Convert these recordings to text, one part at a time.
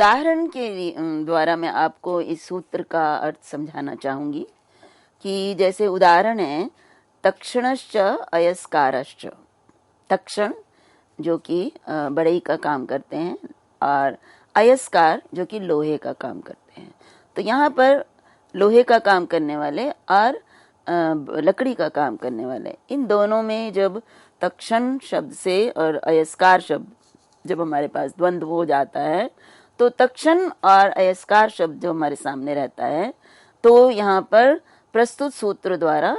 उदाहरण के द्वारा मैं आपको इस सूत्र का अर्थ समझाना चाहूंगी कि जैसे उदाहरण है तक्षणश्च अयस्कारश्च। तक्षण जो कि बढ़ई का काम करते हैं और अयस्कार जो कि लोहे का काम करते हैं। तो यहाँ पर लोहे का काम करने वाले और लकड़ी का काम करने वाले, इन दोनों में जब तक्षण शब्द से और अयस्कार शब्द जब हमारे पास द्वंद्व हो जाता है तो तक्षण और अयस्कार शब्द जो हमारे सामने रहता है तो यहाँ पर प्रस्तुत सूत्र द्वारा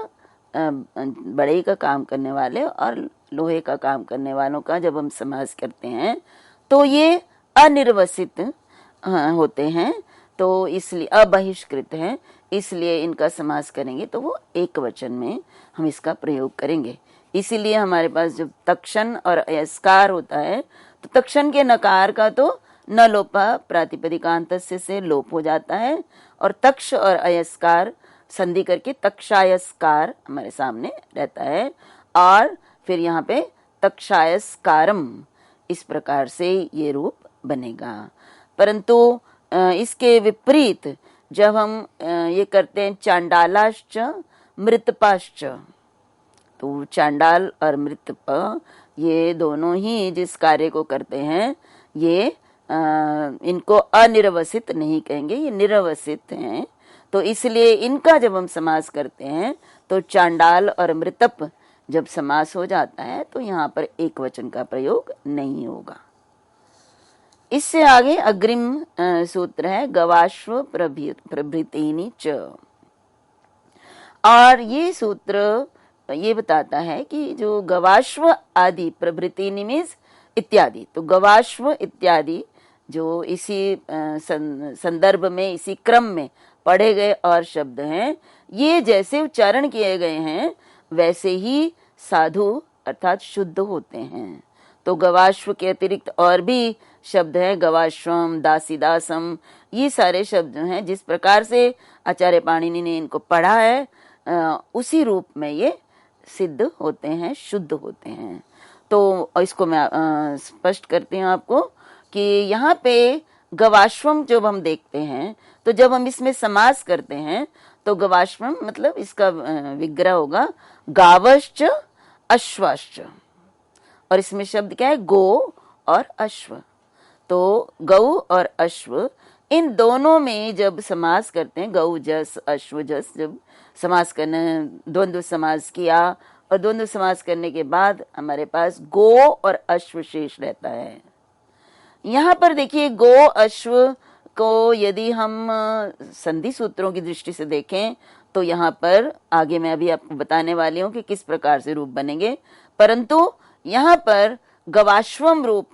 बढ़ई का काम करने वाले और लोहे का काम करने वालों का जब हम समास करते हैं तो ये अनिर्वसित होते हैं, तो इसलिए अबहिष्कृत हैं, इसलिए इनका समास करेंगे तो वो एक वचन में हम इसका प्रयोग करेंगे। इसीलिए हमारे पास जब तक्षण और अयस्कार होता है तो तक्षण के नकार का तो न लोपा प्रातिपदिकांत से लोप हो जाता है और तक्ष और अयस्कार संधि करके तक्षायस्कार हमारे सामने रहता है और फिर यहाँ पे तक्षायस्कारम इस प्रकार से ये रूप बनेगा। परंतु इसके विपरीत जब हम ये करते हैं चांडालाश्च मृतपाश्च, तो चांडाल और मृतप ये दोनों ही जिस कार्य को करते हैं ये इनको अनिर्वसित नहीं कहेंगे, ये निरवसित हैं। तो इसलिए इनका जब हम समास करते हैं तो चांडाल और मृतप जब समास हो जाता है तो यहाँ पर एक वचन का प्रयोग नहीं होगा। इससे आगे अग्रिम सूत्र है गवाश्व प्रभृतिनी च, और ये सूत्र ये बताता है कि जो गवाश्व आदि प्रभृतिनी मीन्स इत्यादि, तो गवाश्व इत्यादि जो इसी संदर्भ में इसी क्रम में पढ़े गए और शब्द हैं, ये जैसे उच्चारण किए गए हैं वैसे ही साधु अर्थात शुद्ध होते हैं। तो गवाश्व के अतिरिक्त और भी शब्द हैं, गवाश्वम, दासीदासम, ये सारे शब्द हैं जिस प्रकार से आचार्य पाणिनि ने इनको पढ़ा है उसी रूप में ये सिद्ध होते हैं, शुद्ध होते हैं। तो इसको मैं स्पष्ट करती हूँ आपको कि यहाँ पे गवाश्वम जब हम देखते हैं तो जब हम इसमें समास करते हैं तो गवाश्वम मतलब इसका विग्रह होगा गावश्च अश्वाश्च, और इसमें शब्द क्या है गो और अश्व। तो गौ और अश्व इन दोनों में जब समास करते हैं, गौ जस अश्व जस, जब समास करने द्वंद्व समास किया और द्वंद्व समास करने के बाद हमारे पास गो और अश्व शेष रहता है। यहाँ पर देखिए गो अश्व को यदि हम संधि सूत्रों की दृष्टि से देखें तो यहाँ पर आगे मैं अभी आपको बताने वाली हूँ कि किस प्रकार से रूप बनेंगे, परंतु यहाँ पर गवाश्वम रूप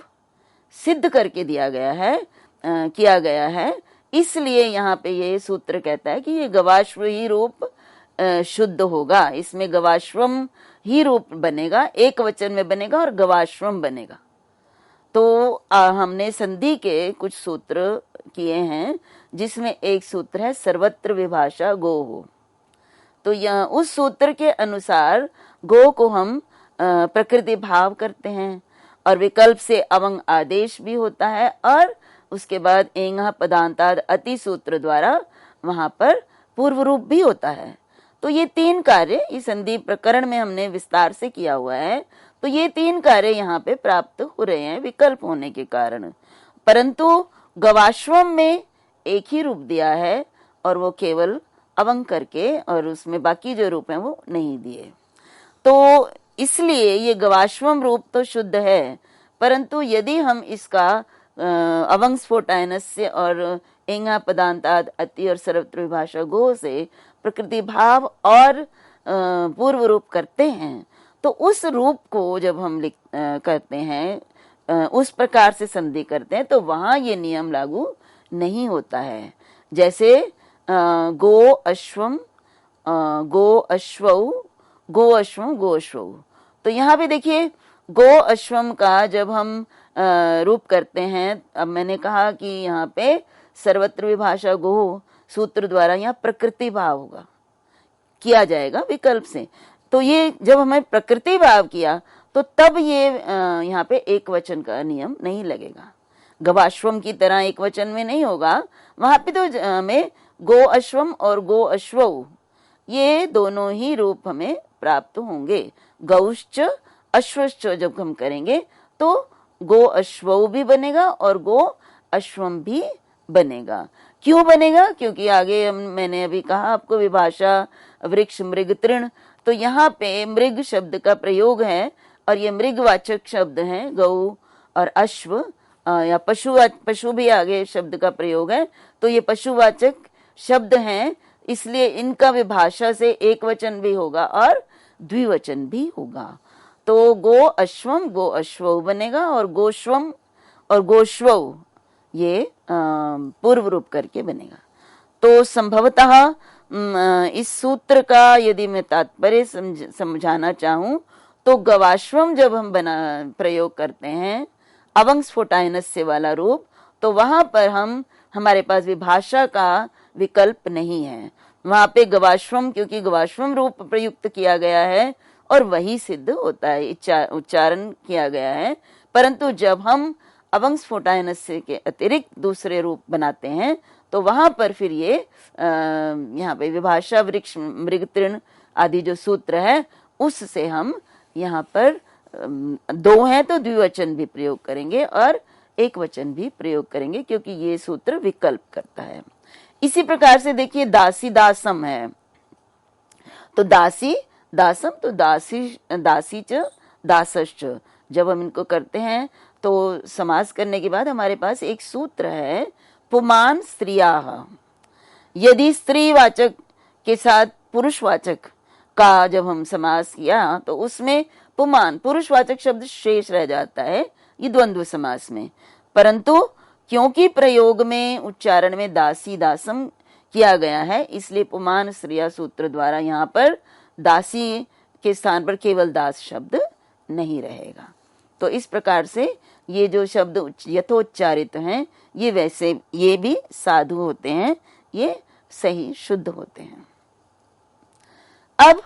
सिद्ध करके दिया गया है, किया गया है, इसलिए यहाँ पे ये सूत्र कहता है कि ये गवाश्व ही रूप शुद्ध होगा, इसमें गवाश्वम ही रूप बनेगा, एक वचन में बनेगा और गवाश्वम बनेगा। तो हमने संधि के कुछ सूत्र किए हैं जिसमें एक सूत्र है सर्वत्र विभाषा गो हो, तो यह उस सूत्र के अनुसार गो को हम प्रकृति भाव करते हैं और विकल्प से अवंग आदेश भी होता है और उसके बाद एंगा पदांताद अति सूत्र द्वारा वहां पर पूर्व रूप भी होता है। तो ये तीन कार्य इस संधि प्रकरण में हमने विस्तार से किया हुआ है, तो ये तीन कार्य यहाँ पे प्राप्त हो रहे हैं विकल्प होने के कारण, परंतु गवाश्वम में एक ही रूप दिया है और वो केवल अवंग करके, और उसमें बाकी जो रूप हैं वो नहीं दिए। तो इसलिए ये गवाश्वम रूप तो शुद्ध है, परंतु यदि हम इसका अवंग स्फोटायनस्य और एंगा पदांताद अति और सर्वत्र विभाषा गो से प्रकृति भाव और पूर्व रूप करते हैं तो उस रूप को जब हम करते हैं उस प्रकार से संधि करते हैं तो वहां ये नियम लागू नहीं होता है। जैसे गो अश्वम गो अश्वऊ गो अश्वम गो अश्वऊ, तो यहाँ पे देखिए गो अश्वम का जब हम रूप करते हैं, अब मैंने कहा कि यहाँ पे सर्वत्र विभाषा गो सूत्र द्वारा यहाँ प्रकृति भाव होगा, किया जाएगा विकल्प से, तो ये जब हमें प्रकृति भाव किया तो तब ये यहाँ पे एक वचन का नियम नहीं लगेगा। गवाश्वम की तरह एक वचन में नहीं होगा। वहां पे तो हमें गो अश्वम और गो अश्वौ ये दोनों ही रूप हमें प्राप्त होंगे। गौश्च अश्वश्च जब हम करेंगे तो गो अश्वौ भी बनेगा और गो अश्वम भी बनेगा। क्यों बनेगा? क्योंकि आगे मैंने अभी कहा आपको विभाषा, वृक्ष, मृग, तृण, तो यहाँ पे मृग शब्द का प्रयोग है और ये मृगवाचक शब्द है। गौ और अश्व या पशु भी आगे शब्द का प्रयोग है, तो ये पशुवाचक शब्द हैं, इसलिए इनका विभाषा से एक वचन भी होगा और द्विवचन भी होगा। तो गो अश्वम गो अश्वौ बनेगा और गोश्वम और गोश्वौ ये पूर्व रूप करके बनेगा। तो संभवतः इस सूत्र का यदि मैं तात्पर्य समझाना चाहूं तो गवाश्वम जब हम प्रयोग करते हैं अवंग स्फोटायनस्य वाला रूप, तो वहां पर हमारे पास विभाषा का विकल्प नहीं है। वहां पे गवाश्वम, क्योंकि गवाश्वम रूप प्रयुक्त किया गया है और वही सिद्ध होता है, उच्चारण किया गया है। परंतु जब हम अवंग स्फोटायनस्य के अतिरिक्त दूसरे रूप बनाते हैं तो वहां पर फिर ये यहाँ पे विभाषा, वृक्ष, मृग, तृण आदि जो सूत्र है उससे हम यहाँ पर दो हैं तो द्विवचन भी प्रयोग करेंगे और एक वचन भी प्रयोग करेंगे, क्योंकि ये सूत्र विकल्प करता है। इसी प्रकार से देखिए दासी दासम है, तो दासी दासम, तो दासी च दासश्च, जब हम इनको करते हैं तो समास करने के बाद हमारे पास एक सूत्र है पुमान स्त्रियाः। यदि स्त्रीवाचक के साथ पुरुषवाचक का जब हम समास किया तो उसमें पुमान पुरुषवाचक शब्द शेष रह जाता है ये द्वंद्व समास में। परंतु क्योंकि प्रयोग में उच्चारण में दासी दासम किया गया है, इसलिए पुमान स्त्रिया सूत्र द्वारा यहाँ पर दासी के स्थान पर केवल दास शब्द नहीं रहेगा। तो इस प्रकार से ये जो शब्द यथोच्चारित हैं ये भी साधु होते हैं, ये सही शुद्ध होते हैं। अब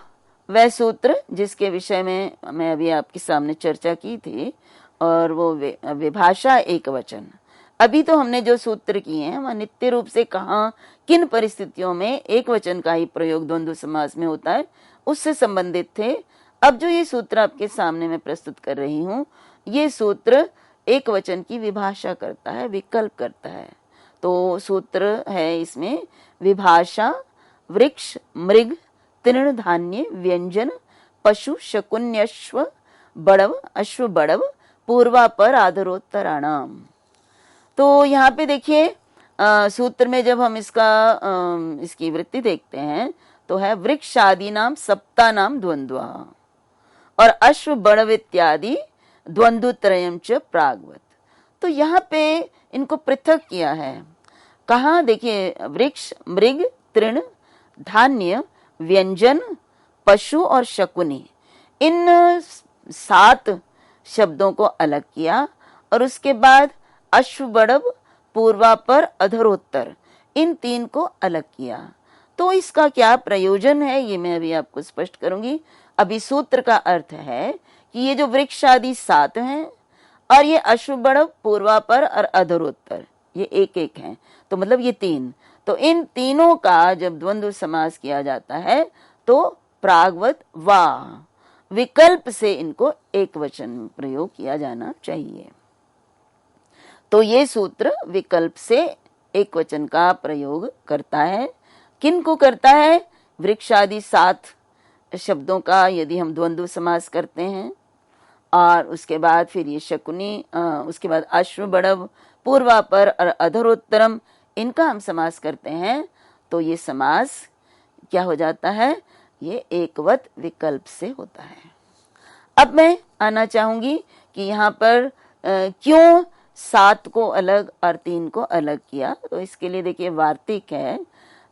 वह सूत्र जिसके विषय में मैं अभी आपके सामने चर्चा की थी और वो विभाषा एक वचन। अभी तो हमने जो सूत्र किए हैं वह नित्य रूप से कहाँ किन परिस्थितियों में एक वचन का ही प्रयोग द्वंद्व समास में होता है उससे संबंधित थे। अब जो ये सूत्र आपके सामने मैं प्रस्तुत कर रही हूँ, ये सूत्र एक वचन की विभाषा करता है, विकल्प करता है। तो सूत्र है इसमें विभाषा, वृक्ष, मृग, तृण, धान्य, व्यंजन, पशु, शकुन्यश्व, बड़व, अश्व, बड़व, पूर्वापर, आधरोत्तराणाम। तो यहाँ पे देखिए सूत्र में जब हम इसकी वृत्ति देखते हैं तो है वृक्षादि नाम सप्ता नाम द्वंद्व और अश्व, बड़व इत्यादि द्वंद्वत्रयम् च प्रागवत। तो यहाँ पे इनको पृथक किया है। कहाँ देखिए वृक्ष, मृग, तृण, धान्य, व्यंजन, पशु और शकुनी, इन 7 शब्दों को अलग किया और उसके बाद अश्व, बड़व, पूर्वापर, अधरोत्तर, इन 3 को अलग किया। तो इसका क्या प्रयोजन है ये मैं अभी आपको स्पष्ट करूंगी। अभी सूत्र का अर्थ है कि ये जो वृक्ष आदि 7 हैं और ये अश्व, बड़व, पूर्वापर और अधरोत्तर ये एक हैं, तो मतलब ये 3। तो इन तीनों का जब द्वंद्व समास किया जाता है तो प्रागवत वा विकल्प से इनको एक वचन में प्रयोग किया जाना चाहिए। तो ये सूत्र विकल्प से एक वचन का प्रयोग करता है। किन को करता है? वृक्ष आदि 7 शब्दों का यदि हम द्वंद्व समास करते हैं और उसके बाद फिर ये शकुनी, उसके बाद अश्व, बड़व, पूर्वापर और अधरोत्तरम, इनका हम समास करते हैं तो ये समास क्या हो जाता है? ये एकवत विकल्प से होता है। अब मैं आना चाहूंगी कि यहाँ पर क्यों 7 को अलग और 3 को अलग किया। तो इसके लिए देखिए वार्तिक है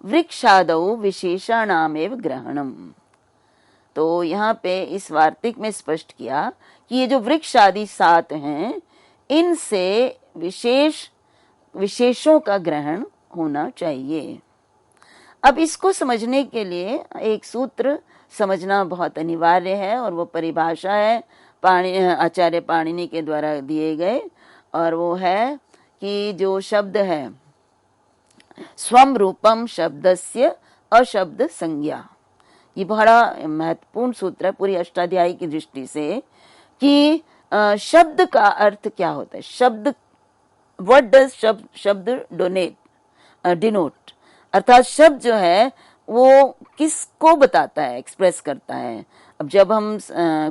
वृक्षादौ विशेषाणामेव ग्रहणम। तो यहाँ पे इस वार्तिक में स्पष्ट किया कि ये जो वृक्ष आदि 7 हैं इनसे विशेषों का ग्रहण होना चाहिए। अब इसको समझने के लिए एक सूत्र समझना बहुत अनिवार्य है और वो परिभाषा है आचार्य पाणिनि के द्वारा दिए गए, और वो है कि जो शब्द है स्वम रूपम शब्दस्य अशब्द संज्ञा, ये बड़ा महत्वपूर्ण सूत्र है पूरी अष्टाध्यायी की दृष्टि से कि शब्द का अर्थ क्या होता है। शब्द, व्हाट डज शब्द डिनोट, अर्थात शब्द जो है वो किसको बताता है, एक्सप्रेस करता है। अब जब हम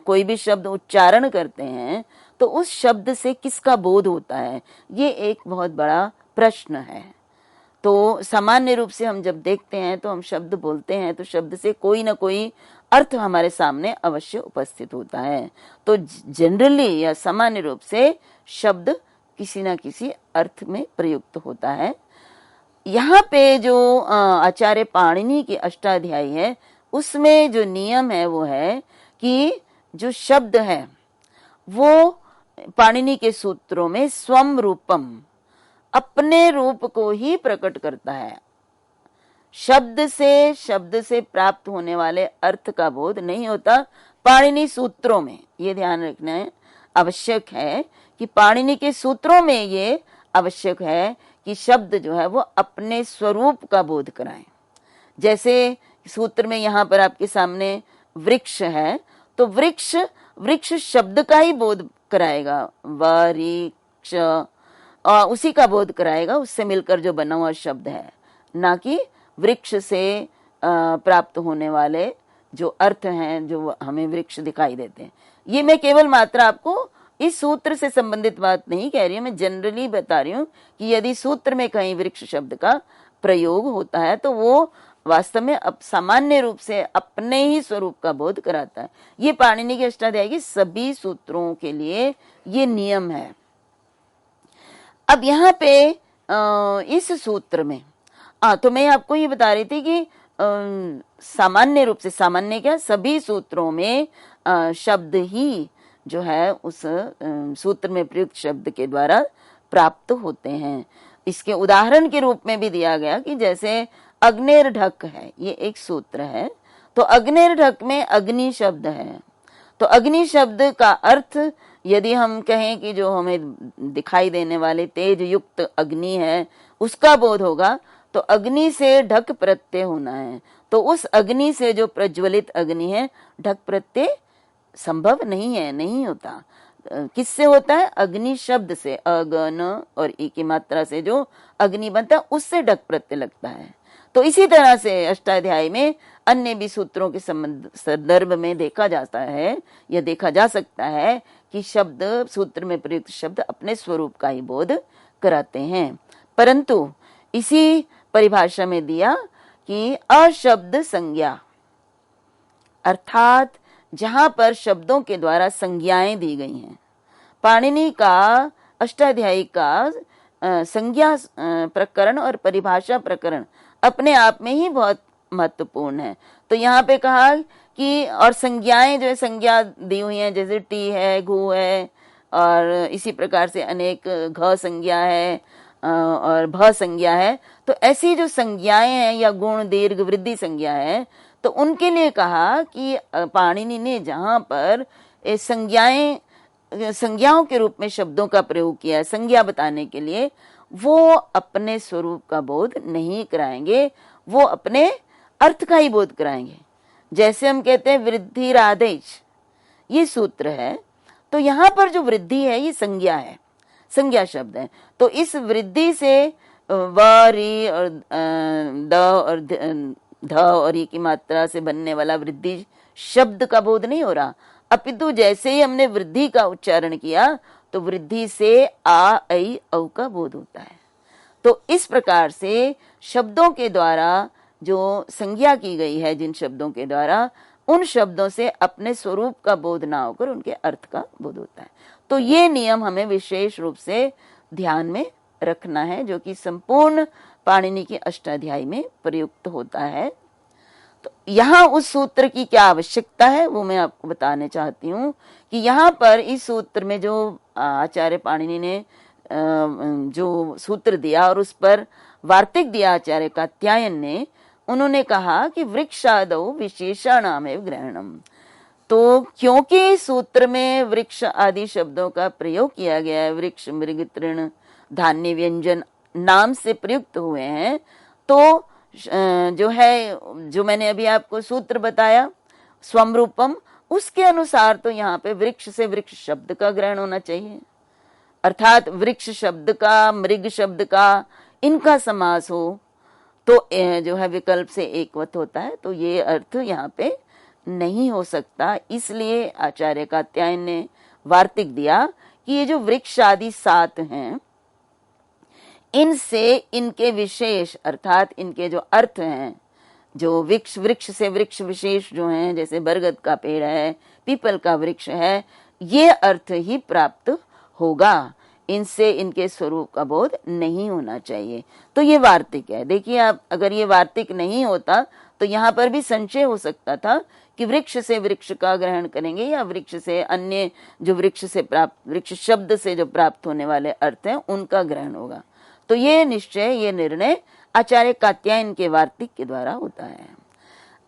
कोई भी शब्द उच्चारण करते हैं तो उस शब्द से किसका बोध होता है, ये एक बहुत बड़ा प्रश्न है। तो सामान्य रूप से हम जब देखते हैं तो हम शब्द बोलते हैं तो शब्द से कोई ना कोई अर्थ हमारे सामने अवश्य उपस्थित होता है। तो जनरली या सामान्य रूप से शब्द किसी ना किसी अर्थ में प्रयुक्त होता है। यहाँ पे जो आचार्य पाणिनि की अष्टाध्यायी है उसमें जो नियम है वो है कि जो शब्द है वो पाणिनि के सूत्रों में स्वम रूपम, अपने रूप को ही प्रकट करता है। शब्द से प्राप्त होने वाले अर्थ का बोध नहीं होता पाणिनि सूत्रों में। ये ध्यान रखना आवश्यक है कि पाणिनि के सूत्रों में ये आवश्यक है कि शब्द जो है वो अपने स्वरूप का बोध कराएं। जैसे सूत्र में यहाँ पर आपके सामने वृक्ष है तो वृक्ष शब्द का ही बोध कराएगा, वृक्ष, और उसी का बोध कराएगा, उससे मिलकर जो बना हुआ शब्द है, ना कि वृक्ष से प्राप्त होने वाले जो अर्थ हैं जो हमें वृक्ष दिखाई देते हैं। ये मैं केवल मात्र आपको इस सूत्र से संबंधित बात नहीं कह रही हूँ, मैं जनरली बता रही हूँ कि यदि सूत्र में कहीं वृक्ष शब्द का प्रयोग होता है तो वो वास्तव में अब सामान्य रूप से अपने ही स्वरूप का बोध कराता है। ये पाणिनि की अष्टाध्यायी के सभी सूत्रों के लिए ये नियम है। अब यहाँ पे इस सूत्र में तो मैं आपको ये बता रही थी कि सामान्य रूप से, सामान्य क्या, सभी सूत्रों में शब्द ही जो है उस सूत्र में प्रयुक्त शब्द के द्वारा प्राप्त होते हैं। इसके उदाहरण के रूप में भी दिया गया कि जैसे अग्निर ढक है, ये एक सूत्र है, तो अग्निर ढक में अग्नि शब्द है। तो अग्नि शब्द का अर्थ यदि हम कहें कि जो हमें दिखाई देने वाले तेज युक्त अग्नि है उसका बोध होगा तो अग्नि से ढक प्रत्यय होना है। तो उस अग्नि से जो प्रज्वलित अग्नि है, ढक प्रत्यय संभव नहीं है, नहीं होता। किससे होता है? अग्नि शब्द से, अगन और ई की मात्रा से जो अग्नि बनता है उससे ढक प्रत्यय लगता है। तो इसी तरह से अष्टाध्यायी में अन्य भी सूत्रों के संदर्भ में देखा जाता है या देखा जा सकता है कि शब्द, सूत्र में प्रयुक्त शब्द अपने स्वरूप का ही बोध कराते हैं। परंतु इसी परिभाषा में दिया कि अशब्द संज्ञा, अर्थात जहां पर शब्दों के द्वारा संज्ञाएं दी गई हैं। पाणिनि का अष्टाध्यायी का संज्ञा प्रकरण और परिभाषा प्रकरण अपने आप में ही बहुत महत्वपूर्ण है। तो यहाँ पे कहा कि और संज्ञाएं जो है, संज्ञा दी हुई हैं, जैसे टी है, घू है, और इसी प्रकार से अनेक घ संज्ञा है और भ संज्ञा है। तो ऐसी जो संज्ञाएं हैं या गुण, दीर्घ, वृद्धि संज्ञा है, तो उनके लिए कहा कि पाणिनि ने जहां पर संज्ञाओं के रूप में शब्दों का प्रयोग किया है संज्ञा बताने के लिए, वो अपने स्वरूप का बोध नहीं कराएंगे, वो अपने अर्थ का ही बोध कराएंगे। जैसे हम कहते हैं वृद्धि राधेश, ये सूत्र है, तो यहाँ पर जो वृद्धि है ये संज्ञा है, संज्ञा शब्द है। तो इस वृद्धि से व, री और द और ध और ई की मात्रा से बनने वाला वृद्धि शब्द का बोध नहीं हो रहा, अपितु जैसे ही हमने वृद्धि का उच्चारण किया तो वृद्धि से आ, ऐ, औ का बोध होता है। तो इस प्रकार से शब्दों के द्वारा जो संज्ञा की गई है, जिन शब्दों के द्वारा, उन शब्दों से अपने स्वरूप का बोध ना होकर उनके अर्थ का बोध होता है। तो ये नियम हमें विशेष रूप से ध्यान में रखना है, जो कि संपूर्ण पाणिनि की अष्टाध्यायी में प्रयुक्त होता है। तो यहाँ उस सूत्र की क्या आवश्यकता है वो मैं आपको बताने चाहती हूँ कि यहाँ पर इस सूत्र में जो आचार्य पाणिनि ने जो सूत्र दिया और उस पर वार्तिक दिया आचार्य कात्यायन ने, उन्होंने कहा कि वृक्षादौ विशेषणामेव ग्रहणम। तो क्योंकि सूत्र में वृक्ष आदि शब्दों का प्रयोग किया गया है, वृक्ष, मृग, तृण धान्य व्यंजन नाम से प्रयुक्त हुए हैं, तो जो है, जो मैंने अभी आपको सूत्र बताया स्वम रूपम, उसके अनुसार तो यहाँ पे वृक्ष से वृक्ष शब्द का ग्रहण होना चाहिए, अर्थात वृक्ष शब्द का, मृग शब्द का, इनका समास हो तो जो है विकल्प से एकवत होता है, तो ये अर्थ यहाँ पे नहीं हो सकता। इसलिए आचार्य कात्यायन ने वार्तिक दिया कि ये जो वृक्ष आदि 7 हैं, इनसे इनके विशेष अर्थात इनके जो अर्थ हैं, जो वृक्ष से वृक्ष विशेष जो हैं, जैसे बरगद का पेड़ है, पीपल का वृक्ष है, ये अर्थ ही प्राप्त होगा, इनसे इनके स्वरूप का बोध नहीं होना चाहिए। तो ये वार्तिक है। देखिए आप, अगर ये वार्तिक नहीं होता तो यहाँ पर भी संशय हो सकता था कि वृक्ष से वृक्ष का ग्रहण करेंगे या वृक्ष से अन्य जो वृक्ष से प्राप्त, वृक्ष शब्द से जो प्राप्त होने वाले अर्थ हैं उनका ग्रहण होगा। तो ये निश्चय, ये निर्णय आचार्य कात्यायन के वार्तिक के द्वारा होता है।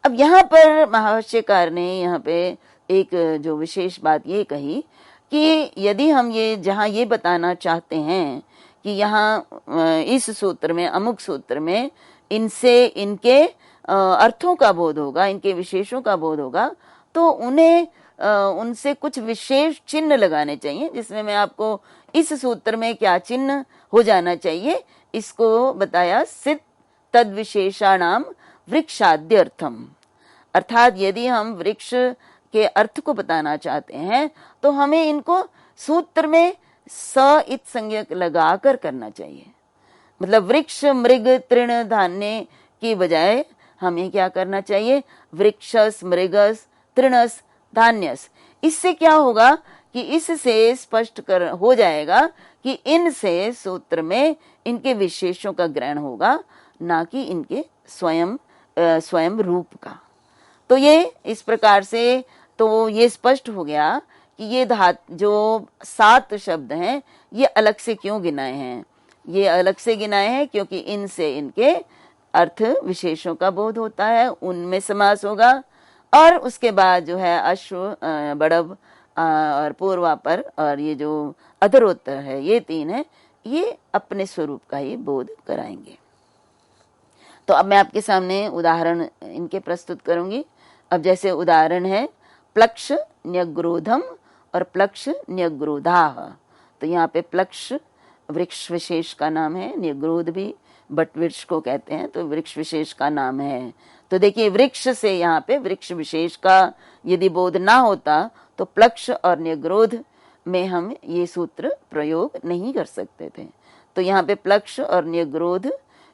अब यहाँ पर महाभाष्यकार ने यहाँ पे एक जो विशेष बात ये कही कि यदि हम ये जहाँ ये बताना चाहते हैं कि यहाँ इस सूत्र में, अमुक सूत्र में इनसे इनके अर्थों का बोध होगा, इनके विशेषों का बोध होगा, तो उन्हें उनसे कुछ विशेष चिन्ह लगाने चाहिए, जिसमें मैं आपको इस सूत्र में क्या चिन्ह हो जाना चाहिए इसको बताया। सिद्ध तद विशेषाणाम वृक्षाद्य अर्थम, अर्थात यदि हम वृक्ष के अर्थ को बताना चाहते हैं तो हमें इनको सूत्र में स इत संज्ञक लगाकर करना चाहिए। मतलब वृक्ष, मृग, तृण, धान्य की बजाय हमें क्या करना चाहिए, वृक्षस, मृगस, तृणस, धान्यस। इससे क्या होगा कि इससे स्पष्ट हो जाएगा कि इनसे सूत्र में इनके विशेषों का ग्रहण होगा, ना कि इनके स्वयं रूप का। तो ये इस प्रकार से तो ये स्पष्ट हो गया कि ये जो 7 शब्द हैं ये अलग से क्यों गिनाए हैं। ये अलग से गिनाए हैं क्योंकि इनसे इनके अर्थ विशेषों का बोध होता है, उनमें समास होगा। और उसके बाद जो है अश्व, बड़व और पूर्वापर और ये जो अधरोत्तर है, ये 3 है, ये अपने स्वरूप का ही बोध कराएंगे। तो अब मैं आपके सामने उदाहरण इनके प्रस्तुत करूंगी। अब जैसे उदाहरण है प्लक्ष न्यग्रोधम और प्लक्ष न्यग्रोधाः। तो यहाँ पे प्लक्ष वृक्ष विशेष का नाम है, न्यग्रोध भी बट वृक्ष को कहते हैं, तो वृक्ष विशेष का नाम है। तो देखिए वृक्ष से यहाँ पे वृक्ष विशेष का यदि बोध ना होता तो प्लक्ष और न्यग्रोध में हम ये सूत्र प्रयोग नहीं कर सकते थे। तो यहाँ पे प्लक्ष और न्यग्रोध,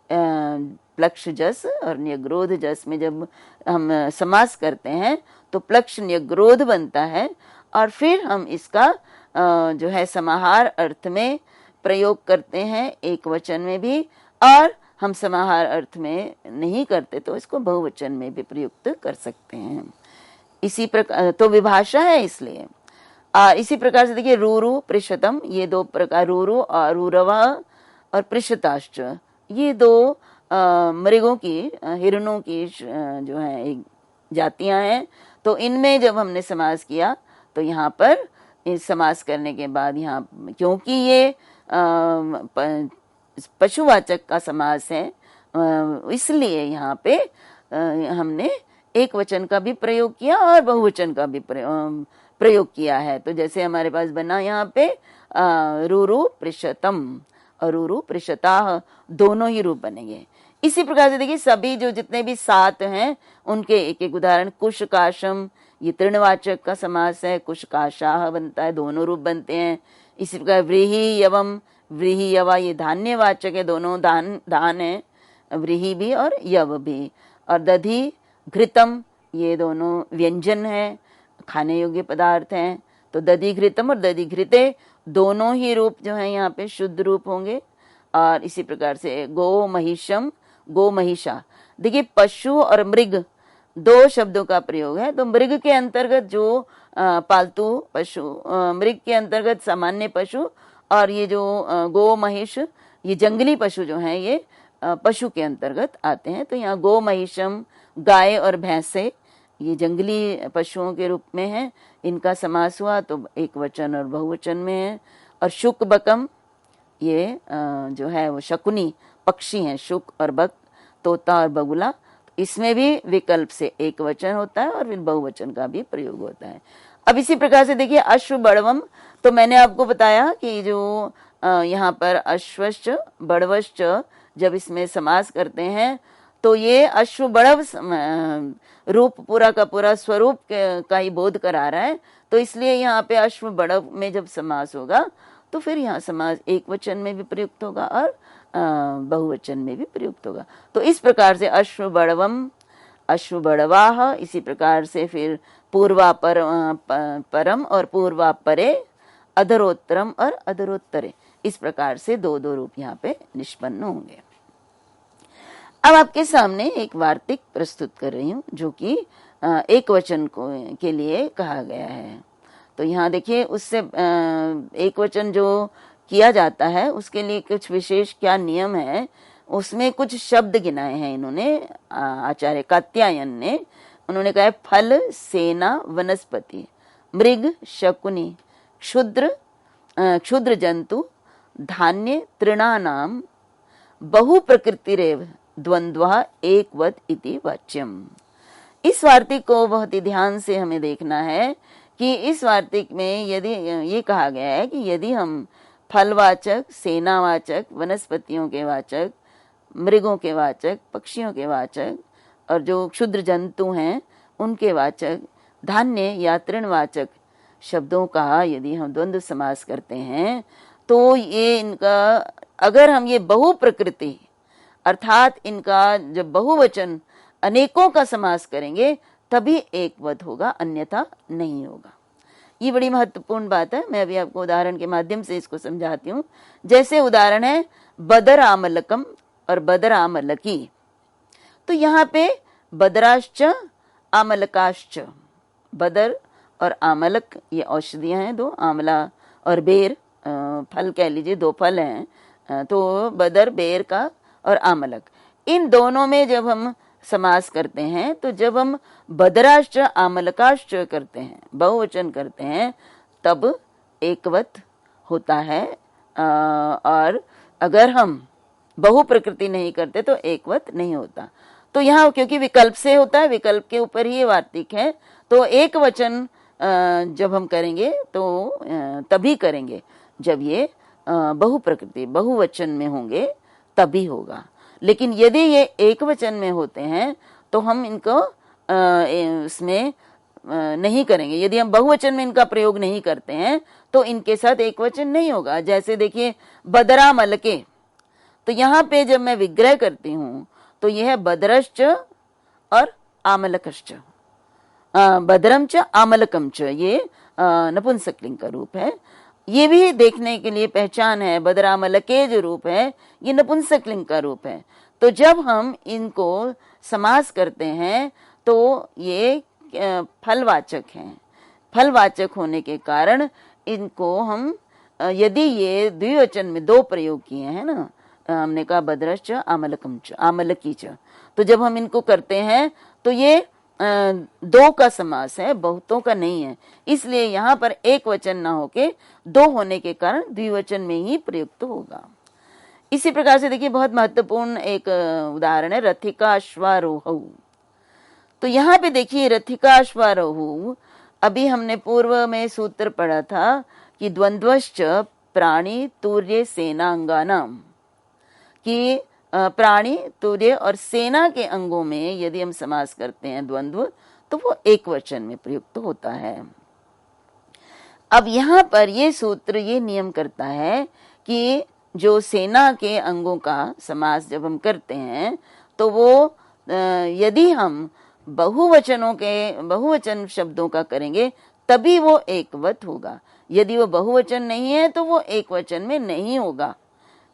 प्लक्ष जस और न्यग्रोध जस में जब हम समास करते हैं तो प्लक्ष न्यग्रोध बनता है, और फिर हम इसका जो है समाहार अर्थ में प्रयोग करते हैं, एक वचन में भी, और हम समाहार अर्थ में नहीं करते तो इसको बहुवचन में भी प्रयुक्त कर सकते हैं। इसी प्रकार तो विभाषा है इसलिए। इसी प्रकार से देखिए रूरु पृषतम, ये 2 प्रकार, रूरु और रूरवा और पृषताश्च, ये 2 मृगों की, हिरणों की जो है एक जातियां हैं। तो इनमें जब हमने समास किया तो यहाँ पर इस समास करने के बाद यहाँ, क्योंकि ये पशुवाचक का समास है, इसलिए यहाँ पे हमने एक वचन का भी प्रयोग किया और बहुवचन का भी प्रयोग किया है। तो जैसे हमारे पास बना यहाँ पे रूरु पृषतम और रूरु पृषताः, दोनों ही रूप बनेंगे। इसी प्रकार से देखिए सभी जो जितने भी 7 हैं उनके एक एक उदाहरण। कुशकाशम, ये तृणवाचक का समास है, कुशकाशाः बनता है, दोनों रूप बनते हैं। इसी प्रकार व्रीहि यवम, व्रीहि यवा, ये धान्यवाचक है, दोनों धान है, व्रीहि भी और यव भी। और दधि घृतम, ये दोनों व्यंजन है, खाने योग्य पदार्थ हैं। तो दधि घृतम और दधि घृते दोनों ही रूप जो है यहाँ पे शुद्ध रूप होंगे। और इसी प्रकार से गो महिषम, गो महिषा, देखिए पशु और मृग 2 शब्दों का प्रयोग है। तो मृग के अंतर्गत जो पालतू पशु, मृग के अंतर्गत सामान्य पशु, और ये जो गो महिष, ये जंगली पशु जो हैं, ये पशु के अंतर्गत आते हैं। तो यहाँ गो महिषम, गाय और भैंसे, ये जंगली पशुओं के रूप में है, इनका समास हुआ तो एक वचन और बहुवचन में है। और शुक बकम, ये जो है वो शकुनी पक्षी हैं, शुक और बक, तोता और बगुला। इसमें भी विकल्प से एक वचन होता है और फिर बहुवचन का भी प्रयोग होता है। अब इसी प्रकार से देखिए अश्व बड़वम, तो मैंने आपको बताया कि जो यहाँ पर अश्वश्च बड़वश्च जब इसमें समास करते हैं तो ये अश्व बड़व रूप पूरा का पूरा स्वरूप का ही बोध करा रहा है। तो इसलिए यहाँ पे अश्व बड़व में जब समास होगा तो फिर यहाँ समास एक वचन में भी प्रयुक्त होगा और बहुवचन में भी प्रयुक्त होगा। तो इस प्रकार से अश्व बड़वम, अश्व बड़वाह, इसी प्रकार से फिर पूर्वापर परम और पूर्वापरे, अधरोत्तरम और अधरोत्तरे, इस प्रकार से दो दो रूप यहाँ पे निष्पन्न होंगे। अब आपके सामने एक वार्तिक प्रस्तुत कर रही हूँ जो कि एक वचन के लिए कहा गया है। तो यहाँ देखिए उससे एक वचन जो किया जाता है उसके लिए कुछ विशेष क्या नियम है, उसमें कुछ शब्द गिनाए हैं इन्होंने, आचार्य कात्यायन ने। उन्होंने कहा है फल, सेना, वनस्पति, मृग, शकुनी, क्षुद्र जंतु, धान्य, तृणानाम, बहु प्रकृतिरेव द्वंद्वा एकवत इति वाच्यम। इस वार्तिक को बहुत ही ध्यान से हमें देखना है कि इस वार्तिक में यदि ये कहा गया है कि यदि हम फलवाचक, सेनावाचक, वनस्पतियों के वाचक, मृगों के वाचक, पक्षियों के वाचक और जो क्षुद्र जंतु हैं उनके वाचक, धान्य या तृणवाचक शब्दों का यदि हम द्वंद्व समास करते हैं तो ये इनका, अगर हम ये बहु प्रकृति अर्थात इनका जब बहुवचन अनेकों का समास करेंगे तभी एकवत होगा, अन्यथा नहीं होगा। ये बड़ी महत्वपूर्ण बात है। मैं अभी आपको उदाहरण के माध्यम से इसको समझाती हूँ। जैसे उदाहरण है बदर आमलकम और बदर आमलकी। तो यहाँ पे बदराश्च आमलकाश्च, बदर और आमलक ये औषधियां हैं दो, आमला और बेर फल कह लीजिए, दो फल हैं। तो बदर बेर का और आमलक, इन दोनों में जब हम समास करते हैं तो जब हम बदराश्च आमलकाश्च करते हैं, बहुवचन करते हैं, तब एकवत होता है। और अगर हम बहु प्रकृति नहीं करते तो एकवत नहीं होता। तो यहाँ क्योंकि विकल्प से होता है, विकल्प के ऊपर ही ये वार्तिक है, तो एक वचन जब हम करेंगे तो तभी करेंगे जब ये बहु प्रकृति बहुवचन में होंगे तभी होगा। लेकिन यदि ये एक वचन में होते हैं तो हम इनको इसमें नहीं करेंगे। यदि हम बहुवचन में इनका प्रयोग नहीं करते हैं तो इनके साथ एक वचन नहीं होगा। जैसे देखिए बदरा मलके, तो यहाँ पे जब मैं विग्रह करती हूँ तो यह है बदरश्च और आमलकश्च, बदरम च आमलकम च, ये नपुंसकलिंग का रूप है। ये भी देखने के लिए पहचान है, बदरामलके जो रूप है ये नपुंसकलिंग का रूप है। तो जब हम इनको समास करते हैं तो ये फलवाचक हैं। फलवाचक होने के कारण इनको हम यदि ये द्विवचन में दो प्रयोग किए हैं ना, हमने कहा बदरश्च आमलकम च आमलकी च, तो जब हम इनको करते हैं तो ये दो का समास है, बहुतों का नहीं है। इसलिए यहाँ पर एक वचन ना होके दो होने के कारण द्विवचन में ही प्रयुक्त होगा। इसी प्रकार से देखिए बहुत महत्वपूर्ण एक उदाहरण है रथिका अश्वारोहु। तो यहाँ पे देखिए रथिका अश्वारोहु, अभी हमने पूर्व में सूत्र पढ़ा था कि द्वंद्वश्च प्राणी तूर्य सेनांगानाम, कि प्राणी तूर्य और सेना के अंगों में यदि हम समास करते हैं द्वंद्व तो वो एक वचन में प्रयुक्त होता है। अब यहाँ पर ये सूत्र ये नियम करता है कि जो सेना के अंगों का समास जब हम करते हैं तो वो यदि हम बहुवचन शब्दों का करेंगे तभी वो एकवत होगा। यदि वो बहुवचन नहीं है तो वो एक वचन में नहीं होगा।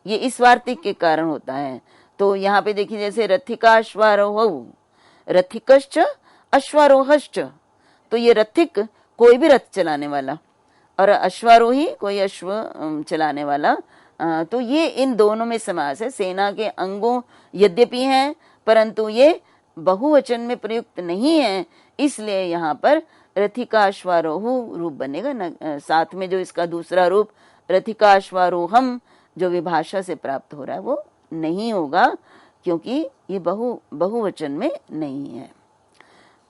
ये इस वार्तिक के कारण होता है। तो यहाँ पे देखिए जैसे रथिका अश्वारोह, रथिकश्च अश्वारोहश्च, तो ये रथिक कोई भी रथ चलाने वाला और अश्वारोही कोई अश्व चलाने वाला, तो ये इन दोनों में समास है। सेना के अंगों यद्यपि हैं परंतु ये बहुवचन में प्रयुक्त नहीं है, इसलिए यहाँ पर रथिका अश्वारोह रूप बनेगा। साथ में जो इसका दूसरा रूप रथिका अश्वारोहम जो विभाषा से प्राप्त हो रहा है वो नहीं होगा, क्योंकि ये बहुवचन में नहीं है।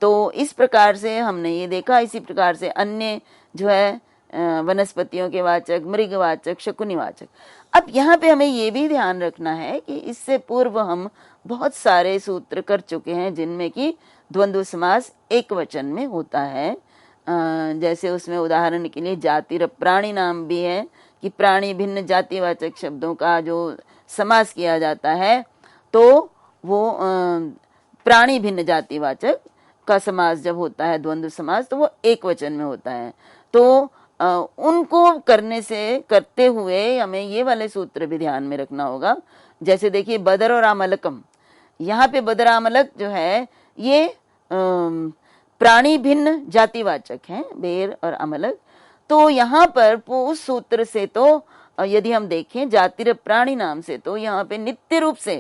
तो इस प्रकार से हमने ये देखा। इसी प्रकार से अन्य जो है वनस्पतियों के वाचक, मृगवाचक, शकुनिवाचक। अब यहाँ पे हमें ये भी ध्यान रखना है कि इससे पूर्व हम बहुत सारे सूत्र कर चुके हैं जिनमें कि द्वंद्व समास एक वचन में होता है। जैसे उसमें उदाहरण के लिए जातिर प्राणी नाम भी है कि प्राणी भिन्न जातिवाचक शब्दों का जो समास किया जाता है तो वो प्राणी भिन्न जातिवाचक का समास जब होता है द्वंद्व समास तो वो एक वचन में होता है। तो उनको करते हुए हमें ये वाले सूत्र भी ध्यान में रखना होगा। जैसे देखिए बदर और आमलकम, यहाँ पे बदर आमलक जो है ये प्राणी भिन्न जातिवाचक हैं, बेर और अमलक। तो यहाँ पर उस सूत्र से तो यदि हम देखें जातिर प्राणी नाम से तो यहाँ पे नित्य रूप से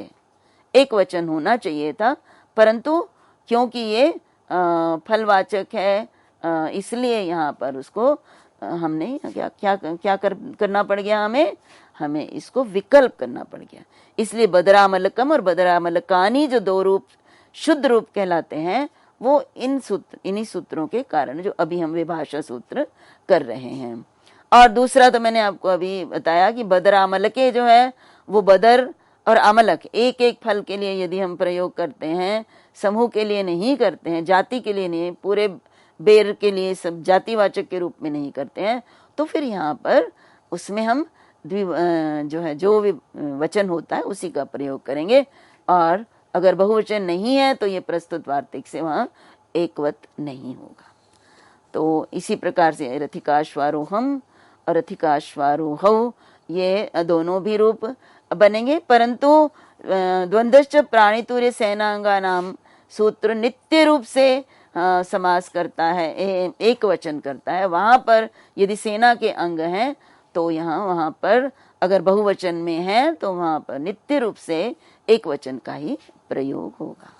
एक वचन होना चाहिए था, परंतु क्योंकि ये फलवाचक है इसलिए यहाँ पर उसको हमने क्या करना पड़ गया, हमें इसको विकल्प करना पड़ गया। इसलिए बदरामलकम और बदरामलकानी जो दो रूप शुद्ध रूप कहलाते हैं वो इन्हीं सूत्रों के कारण जो अभी हम विभाषा सूत्र कर रहे हैं। और दूसरा तो मैंने आपको अभी बताया कि बदरामलके जो है वो बदर और अमलक एक एक फल के लिए यदि हम प्रयोग करते हैं, समूह के लिए नहीं करते हैं, जाति के लिए नहीं, पूरे बेर के लिए सब जातिवाचक के रूप में नहीं करते हैं, तो फिर यहाँ पर उसमें हम जो वचन होता है उसी का प्रयोग करेंगे। और अगर बहुवचन नहीं है तो ये प्रस्तुत वार्तिक से वहाँ एकवत नहीं होगा। तो इसी प्रकार से रथिकाश्वारोहम और रथिकाश्वारोहौ ये दोनों भी रूप बनेंगे, परंतु द्वंद्वश्च प्राणितुर्य सेनांगा नाम सूत्र नित्य रूप से समास करता है, एक वचन करता है। वहां पर यदि सेना के अंग हैं तो वहां पर अगर बहुवचन में है तो वहां पर नित्य रूप से एक वचन का ही प्रयोग होगा।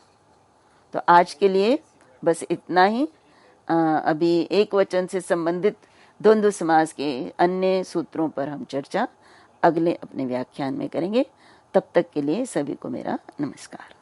तो आज के लिए बस इतना ही। अभी एक वचन से संबंधित द्वंद्व समास के अन्य सूत्रों पर हम चर्चा अगले अपने व्याख्यान में करेंगे। तब तक के लिए सभी को मेरा नमस्कार।